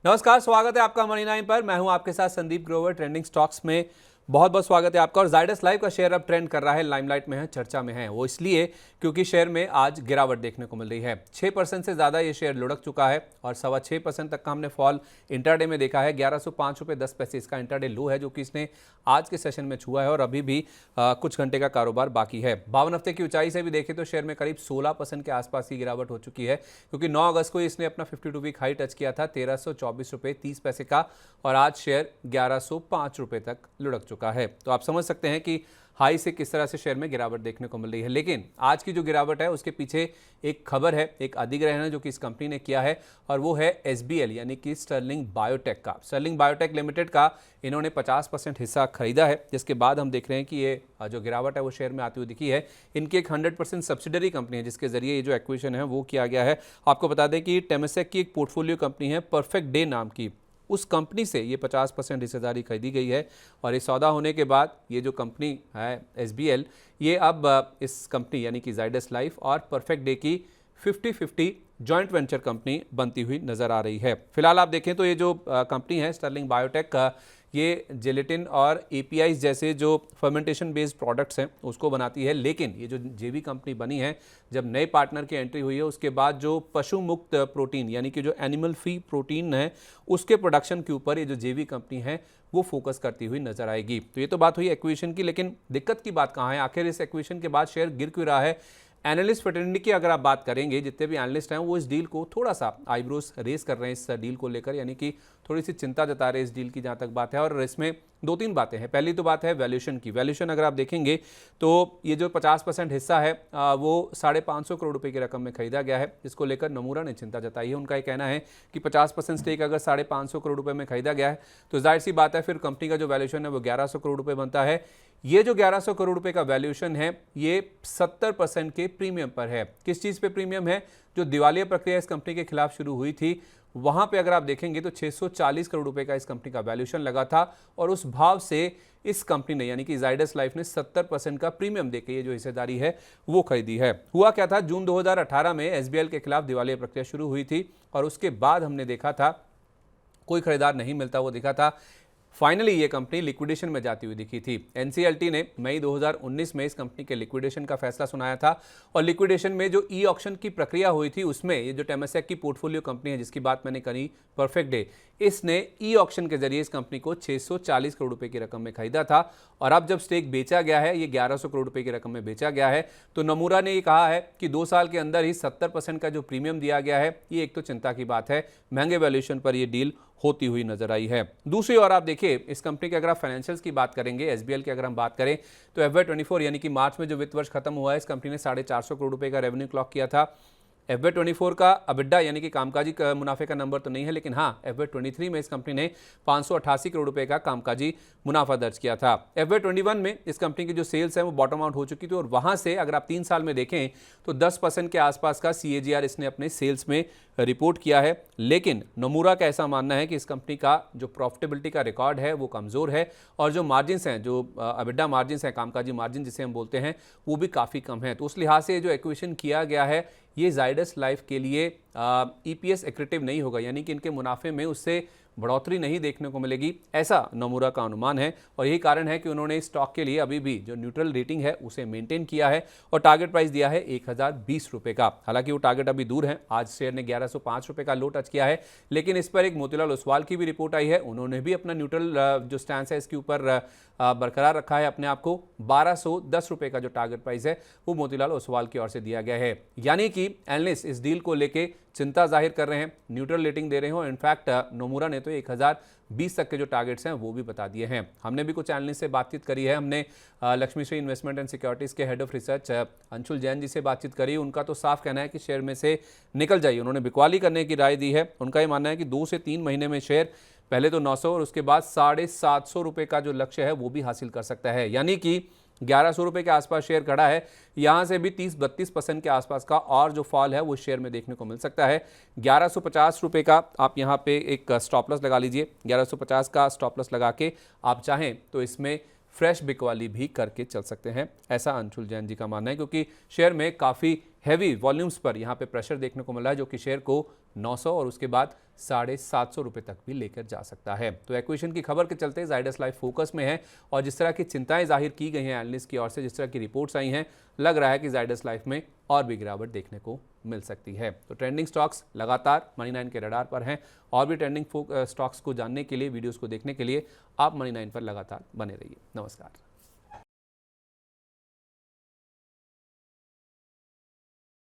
नमस्कार, स्वागत है आपका मनी 9 पर। मैं हूं आपके साथ संदीप ग्रोवर। ट्रेंडिंग स्टॉक्स में बहुत बहुत स्वागत है आपका। और जायडस लाइफ का शेयर अब ट्रेंड कर रहा है, लाइमलाइट में है, चर्चा में है। वो इसलिए क्योंकि शेयर में आज गिरावट देखने को मिल रही है। 6% से ज़्यादा ये शेयर लुढ़क चुका है और 6.25% तक का हमने फॉल इंटरडे में देखा है। 1105.10 इसका इंटरडे लो है, जो कि इसने आज के सेशन में छुआ है और अभी भी कुछ घंटे का कारोबार बाकी है। 52 हफ्ते की ऊंचाई से भी देखें तो शेयर में करीब 16% के आसपास की गिरावट हो चुकी है, क्योंकि 9 अगस्त को इसने अपना 52 वीक हाई टच किया था 1324.30 का, और आज शेयर 1105 रुपये तक लुढ़क चुका है। तो आप समझ सकते हैं कि हाई से किस तरह से शेयर में गिरावट देखने को मिल रही है। लेकिन आज की जो गिरावट है उसके पीछे एक खबर है, एक अधिग्रहण है जो कि इस कंपनी ने किया है, और वो है SBL यानी कि स्टर्लिंग बायोटेक का। स्टर्लिंग बायोटेक लिमिटेड का इन्होंने 50% हिस्सा खरीदा है, जिसके बाद हम देख रहे हैं कि ये जो गिरावट है वो शेयर में आती हुई दिखी है। इनकी एक 100% सब्सिडरी कंपनी है जिसके जरिए ये जो एक्विजिशन है वो किया गया है। आपको बता दें कि टेमेसेक की एक पोर्टफोलियो कंपनी है परफेक्ट डे नाम की, उस कंपनी से ये 50% हिस्सेदारी खरीदी गई है। और इस सौदा होने के बाद ये जो कंपनी है SBL, ये अब इस कंपनी यानी कि जायडस लाइफ और परफेक्ट डे की 50-50 जॉइंट वेंचर कंपनी बनती हुई नजर आ रही है। फिलहाल आप देखें तो ये जो कंपनी है स्टर्लिंग बायोटेक का, ये जेलेटिन और APIs जैसे जो फर्मेंटेशन बेस्ड प्रोडक्ट्स हैं उसको बनाती है। लेकिन ये जो JV कंपनी बनी है, जब नए पार्टनर की एंट्री हुई है उसके बाद जो पशु मुक्त प्रोटीन यानी कि जो एनिमल फ्री प्रोटीन है उसके प्रोडक्शन के ऊपर ये जो JV कंपनी है वो फोकस करती हुई नजर आएगी। तो ये तो बात हुई एक्विजिशन की, लेकिन दिक्कत की बात कहाँ है? आखिर इस एक्विजिशन के बाद शेयर गिर क्यों रहा है? एनालिस्ट फ्रेटर्निटी की अगर आप बात करेंगे, जितने भी एनालिस्ट हैं वो इस डील को थोड़ा सा आईब्रोज रेस कर रहे हैं इस डील को लेकर, यानी कि थोड़ी सी चिंता जता रहे हैं इस डील की जहाँ तक बात है। और इसमें दो तीन बातें हैं। पहली तो बात है वैल्यूएशन की। वैल्यूएशन अगर आप देखेंगे तो ये जो 50% हिस्सा है वो 550 करोड़ रुपए की रकम में खरीदा गया है, जिसको लेकर नमूरा ने चिंता जताई है। उनका ये कहना है कि 50% स्टेक अगर 550 करोड़ रुपए में खरीदा गया है तो जाहिर सी बात है फिर कंपनी का जो वैल्यूएशन है वो 1100 करोड़ रुपए बनता है। ये जो 1100 करोड़ रुपए का वैल्यूएशन है ये 70% के प्रीमियम पर है। किस चीज़ पे प्रीमियम है? जो दिवालिया प्रक्रिया इस कंपनी के खिलाफ शुरू हुई थी वहां पे अगर आप देखेंगे तो 640 करोड़ रुपए का इस कंपनी का वैल्यूएशन लगा था, और उस भाव से इस कंपनी ने यानी कि जायडस लाइफ ने 70% का प्रीमियम देके ये जो हिस्सेदारी है वो खरीदी है। हुआ क्या था, जून 2018 में SBL के खिलाफ दिवालिया प्रक्रिया शुरू हुई थी और उसके बाद हमने देखा था कोई खरीदार नहीं मिलता वो दिखा था। फाइनली ये कंपनी लिक्विडेशन में जाती हुई दिखी थी। NCLT ने मई 2019 में इस कंपनी के लिक्विडेशन का फैसला सुनाया था, और लिक्विडेशन में जो ई ऑक्शन की प्रक्रिया हुई थी उसमें ये जो टेमेसेक की पोर्टफोलियो कंपनी है जिसकी बात मैंने करी परफेक्ट डे, इसने ई ऑक्शन के जरिए इस कंपनी को 640 करोड़ रुपए की रकम में खरीदा था। और अब जब स्टेक बेचा गया है, ये 1100 करोड़ रुपए की रकम में बेचा गया है, तो नमूरा ने ये कहा है कि 2 साल के अंदर ही 70% का जो प्रीमियम दिया गया है, ये एक तो चिंता की बात है। महंगे वैल्यूएशन पर यह डील होती हुई नजर आई है। दूसरी ओर आप देखिए इस कंपनी के अगर आप फाइनेंशियल्स की बात करेंगे, SBL की अगर हम बात करें तो FY24 यानी कि मार्च में जो वित्त वर्ष खत्म हुआ है, इस कंपनी ने 450 करोड़ रुपए का रेवेन्यू क्लॉक किया था। FY24 का अबिड्डा यानी कि कामकाजी मुनाफे का नंबर तो नहीं है, लेकिन हाँ FY23 में इस कंपनी ने 588 करोड़ रुपए का कामकाजी मुनाफा दर्ज किया था। FY21 में इस कंपनी की जो सेल्स है वो बॉटम आउट हो चुकी थी, और वहां से अगर आप 3 साल में देखें तो 10% के आसपास का CAGR इसने अपने सेल्स में रिपोर्ट किया है। लेकिन नमूरा का ऐसा मानना है कि इस कंपनी का जो प्रॉफिटेबिलिटी का रिकॉर्ड है वो कमजोर है, और जो मार्जिन्स हैं, जो अबिड्डा मार्जिन्स हैं, कामकाजी मार्जिन जिसे हम बोलते हैं, वो भी काफ़ी कम है। तो उस लिहाज से जो एक्विजिशन किया गया है ये जायडस लाइफ के लिए EPS एक्रेटिव नहीं होगा, यानी कि इनके मुनाफे में उससे बढ़ोतरी नहीं देखने को मिलेगी, ऐसा नमूरा का अनुमान है। और यही कारण है कि उन्होंने इस स्टॉक के लिए अभी भी जो न्यूट्रल रेटिंग है उसे मेंटेन किया है, और टारगेट प्राइस दिया है 1020 रुपए का। हालांकि वो टारगेट अभी दूर है, आज शेयर ने 1105 रुपए का लो टच किया है, लेकिन इस पर एक मोतीलाल ओसवाल की भी रिपोर्ट आई है। उन्होंने भी अपना न्यूट्रल जो स्टैंड है इसके ऊपर बरकरार रखा है अपने आप को। 1210 रुपए का जो टारगेट प्राइस है वो मोतीलाल ओसवाल की ओर से दिया गया है। यानी कि एनालिस्ट इस डील को लेके चिंता जाहिर कर रहे हैं, न्यूट्रल रेटिंग दे रहे हो। इनफैक्ट नोमुरा ने तो 1020 तक के जो टारगेट्स हैं वो भी बता दिए हैं। हमने भी कुछ एनालिस्ट से बातचीत करी है। हमने Lakshmi Shri investment and securities के head of research Anshul Jain ji से बातचीत करी। उनका तो साफ कहना है कि शेयर में से निकल जाइए। उन्होंने बिकवाली करने की राय दी है। उनका ये मानना है कि 2 से 3 महीने में शेयर पहले तो 900 और उसके बाद 750 रुपये का जो लक्ष्य है वो भी हासिल कर सकता है। यानी कि 1100 रुपये के आसपास शेयर खड़ा है, यहाँ से भी 30-32% के आसपास का और जो फॉल है वो शेयर में देखने को मिल सकता है। 1150 रुपये का आप यहाँ पे एक स्टॉप लॉस लगा लीजिए। 1150 का स्टॉप लॉस लगा के आप चाहें तो इसमें फ्रेश बिकवाली भी करके चल सकते हैं, ऐसा अंशुल जैन जी का मानना है, क्योंकि शेयर में काफ़ी हैवी वॉल्यूम्स पर यहाँ पे प्रेशर देखने को मिला है जो कि शेयर को 900 और उसके बाद 750 रुपये तक भी लेकर जा सकता है। तो एक्विजिशन की खबर के चलते जाइडस लाइफ फोकस में है और जिस तरह की चिंताएं जाहिर की गई हैं एनालिस्ट की ओर से, जिस तरह की रिपोर्ट्स आई हैं, लग रहा है कि जाइडस लाइफ में और भी गिरावट देखने को मिल सकती है। तो ट्रेंडिंग स्टॉक्स लगातार मनी9 के रडार पर हैं और भी ट्रेंडिंग स्टॉक्स को जानने के लिए, वीडियोस को देखने के लिए आप मनी9 पर लगातार बने रहिए। नमस्कार।